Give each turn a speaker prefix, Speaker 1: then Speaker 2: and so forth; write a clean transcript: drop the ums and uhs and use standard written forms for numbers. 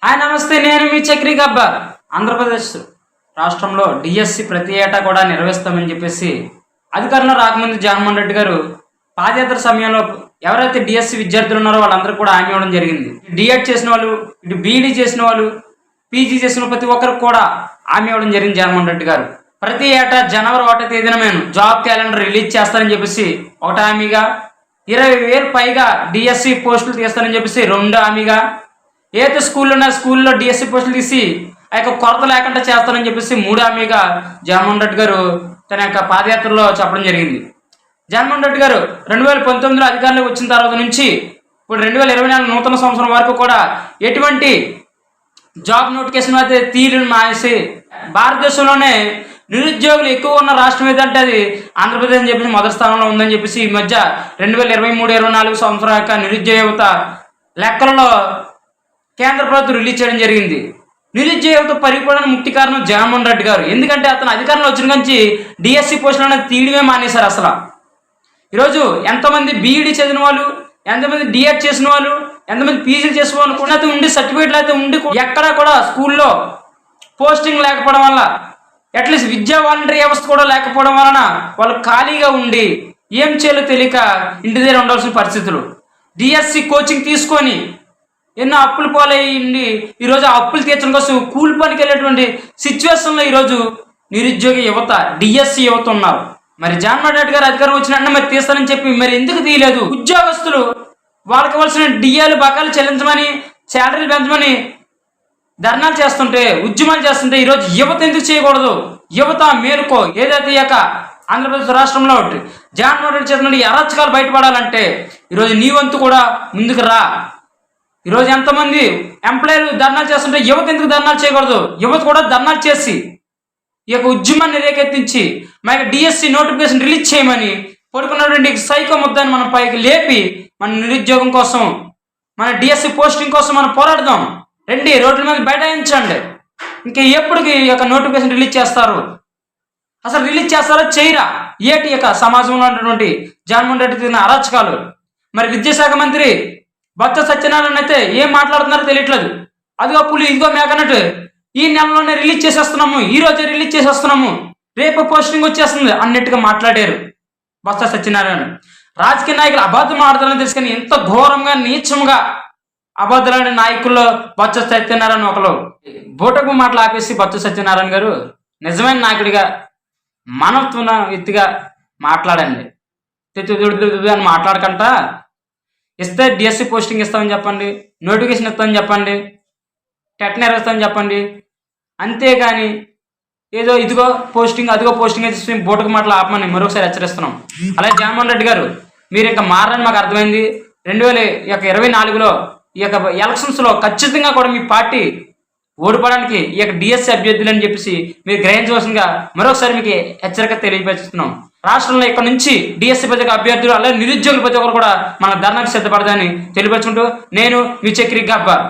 Speaker 1: Hi నమస్తే, నేను మీ చక్రి గబ్బర్. ఆంధ్రప్రదేశ్ రాష్ట్రంలో డిఎస్సి ప్రతి ఏటా కూడా నిర్వహిస్తామని చెప్పేసి అధికారంలో రాకముందు జగన్మోహన్ రెడ్డి గారు పాదయాత్ర సమయంలో ఎవరైతే డిఎస్సి విద్యార్థులు ఉన్నారో వాళ్ళందరూ కూడా హామీ ఇవ్వడం జరిగింది. డిఎడ్ చేసిన వాళ్ళు, ఇటు బీఈడీ చేసిన వాళ్ళు, పీజీ చేసిన ప్రతి ఒక్కరికి కూడా హామీ ఇవ్వడం జరిగింది జగన్మోహన్ రెడ్డి గారు. ప్రతి ఏటా జనవరి 1వ తేదీన మేము జాబ్ క్యాలెండర్ రిలీజ్ చేస్తానని చెప్పేసి ఒకటి హామీగా, 20,000 పైగా డిఎస్సి పోస్టులు తీస్తానని చెప్పేసి 2 హామీగా, ఏదైతే స్కూల్లో డిఎస్సి పోస్టులు తీసి ఆ యొక్క కొరత లేకుండా చేస్తానని చెప్పేసి 3 హామీగా జగన్మోహన్ రెడ్డి గారు తన యొక్క పాదయాత్రలో చెప్పడం జరిగింది. జగన్మోహన్ రెడ్డి గారు 2019లో అధికారంలోకి వచ్చిన తర్వాత నుంచి ఇప్పుడు 2024 నూతన సంవత్సరం వరకు కూడా ఎటువంటి జాబ్ నోటిఫికేషన్ అయితే తీరుని మానేసి భారతదేశంలోనే నిరుద్యోగులు ఎక్కువ ఉన్న రాష్ట్రం ఏదంటే అది ఆంధ్రప్రదేశ్ అని చెప్పేసి మొదటి స్థానంలో ఉందని చెప్పేసి ఈ మధ్య 2023-24 సంవత్సరం యొక్క నిరుద్యోగ యువత లెక్కలలో కేంద్ర ప్రభుత్వం రిలీజ్ చేయడం జరిగింది. నిరుద్యోగ యువత పరిపాలన ముఖ్య కారణం జగన్మోహన్ రెడ్డి గారు. ఎందుకంటే అతను అధికారంలో వచ్చిన నుంచి డిఎస్సి పోస్టులు అనేది తీయడమే మానేశారు. అసలు ఈరోజు ఎంతమంది బీఈడీ చదివిన వాళ్ళు, ఎంతమంది డిఎడ్ చేసిన వాళ్ళు, ఎంతమంది పీజీలు చేసిన వాళ్ళు కూడా అయితే ఉండి, సర్టిఫికేట్లు అయితే ఉండి ఎక్కడా కూడా స్కూల్లో పోస్టింగ్ లేకపోవడం వల్ల, అట్లీస్ట్ విద్యా వాలంటరీ వ్యవస్థ కూడా లేకపోవడం వలన వాళ్ళు ఖాళీగా ఉండి ఏం చేయాలో తెలియక ఇంటి దగ్గర ఉండాల్సిన పరిస్థితులు. డిఎస్సి కోచింగ్ తీసుకొని ఎన్నో అప్పులు పాలయ్యింది. ఈరోజు ఆ అప్పులు తీర్చడం కోసం కూలి పనికి వెళ్ళేటువంటి సిచ్యువేషన్లో ఈరోజు నిరుద్యోగ యువత, డిఎస్సి యువత ఉన్నారు. మరి జగన్మోహన్ రెడ్డి గారు అధికారం వచ్చిన మరి తీస్తానని చెప్పి మరి ఎందుకు తీయలేదు? ఉద్యోగస్తులు వాళ్ళకి ఇవ్వాల్సిన డిఏలు బకాలు చెల్లించమని, శాలరీలు పెంచమని ధర్నాలు చేస్తుంటే, ఉద్యమాలు చేస్తుంటే ఈరోజు యువత ఎందుకు చేయకూడదు? యువత మేలుకో. ఏదైతే ఇక ఆంధ్రప్రదేశ్ రాష్ట్రంలో జగన్మోహన్ రెడ్డి చేసిన అరాచకాలు బయటపడాలంటే ఈరోజు నీ వంతు కూడా ముందుకు రా. ఈరోజు ఎంతమంది ఎంప్లాయీలు ధర్నాలు చేస్తుంటే యువత ఎందుకు ధర్నాలు చేయకూడదు? యువత కూడా ధర్నాలు చేసి ఈ యొక్క ఉద్యమాన్ని రేకెత్తించి మన డిఎస్సి నోటిఫికేషన్ రిలీజ్ చేయమని పడుకున్నటువంటి సైకో ముద్దాన్ని మనం పైకి లేపి మన నిరుద్యోగం కోసం, మన డిఎస్సి పోస్టింగ్ కోసం మనం పోరాడదాం. రండి, రోడ్ల మీద బైఠాయించండి. ఇంకా ఎప్పటికి ఈ యొక్క నోటిఫికేషన్ రిలీజ్ చేస్తారు? అసలు రిలీజ్ చేస్తారో చేయరా? ఏటి యొక్క సమాజంలో ఉన్నటువంటి జగన్మోహన్ రెడ్డి తిన్న అరాచకాలు. మరి విద్యాశాఖ మంత్రి బొత్స సత్యనారాయణ అయితే ఏం మాట్లాడుతున్నారో తెలియట్లేదు. అదిగో పులి ఇదిగో మేకన్నట్టు ఈ నెలలోనే రిలీజ్ చేసేస్తున్నాము, ఈ రోజే రిలీజ్ చేసేస్తున్నాము, రేపు పోస్టింగ్ వచ్చేస్తుంది అన్నట్టుగా మాట్లాడారు బొత్స సత్యనారాయణ. రాజకీయ నాయకులు అబద్ధం ఆడతారని తెలుసు, కానీ ఎంత ఘోరంగా నీచంగా అబద్ధాలని నాయకుల్లో బొత్స సత్యనారాయణ ఒకరు. బూటకు మాటలు ఆపేసి బొత్స సత్యనారాయణ గారు నిజమైన నాయకుడిగా, మానవత్వ వ్యక్తిగా మాట్లాడండి. అని మాట్లాడకంట ఇస్తే డిఎస్సి పోస్టింగ్ ఇస్తామని చెప్పండి, నోటిఫికేషన్ ఇస్తామని చెప్పండి, టెట్ నిర్వహిస్తామని చెప్పండి. అంతేగాని ఏదో ఇదిగో పోస్టింగ్ అదిగో పోస్టింగ్ అయితే బూటకు మాటలు ఆపమని మరొకసారి హెచ్చరిస్తున్నాం. అలాగే జగన్మోహన్ రెడ్డి గారు మీరు ఇంకా మారని మాకు అర్థమైంది. 2024లో ఈ యొక్క ఎలక్షన్స్లో ఖచ్చితంగా కూడా మీ పార్టీ ఓడిపోవడానికి ఈ యొక్క డిఎస్సి అభ్యర్థులు అని చెప్పేసి మీరు గ్రహించవలసిందిగా మరొకసారి మీకు హెచ్చరిక తెలియపరుస్తున్నాం. రాష్ట్రంలో ఇక్కడ నుంచి డిఎస్సి ప్రతి ఒక్క అభ్యర్థులు అలాగే నిరుద్యోగులు ప్రతి ఒక్కరు కూడా మన ధర్నాకు సిద్ధపడదని తెలియపరుచుకుంటూ నేను మీ చక్రి గబ్బర్.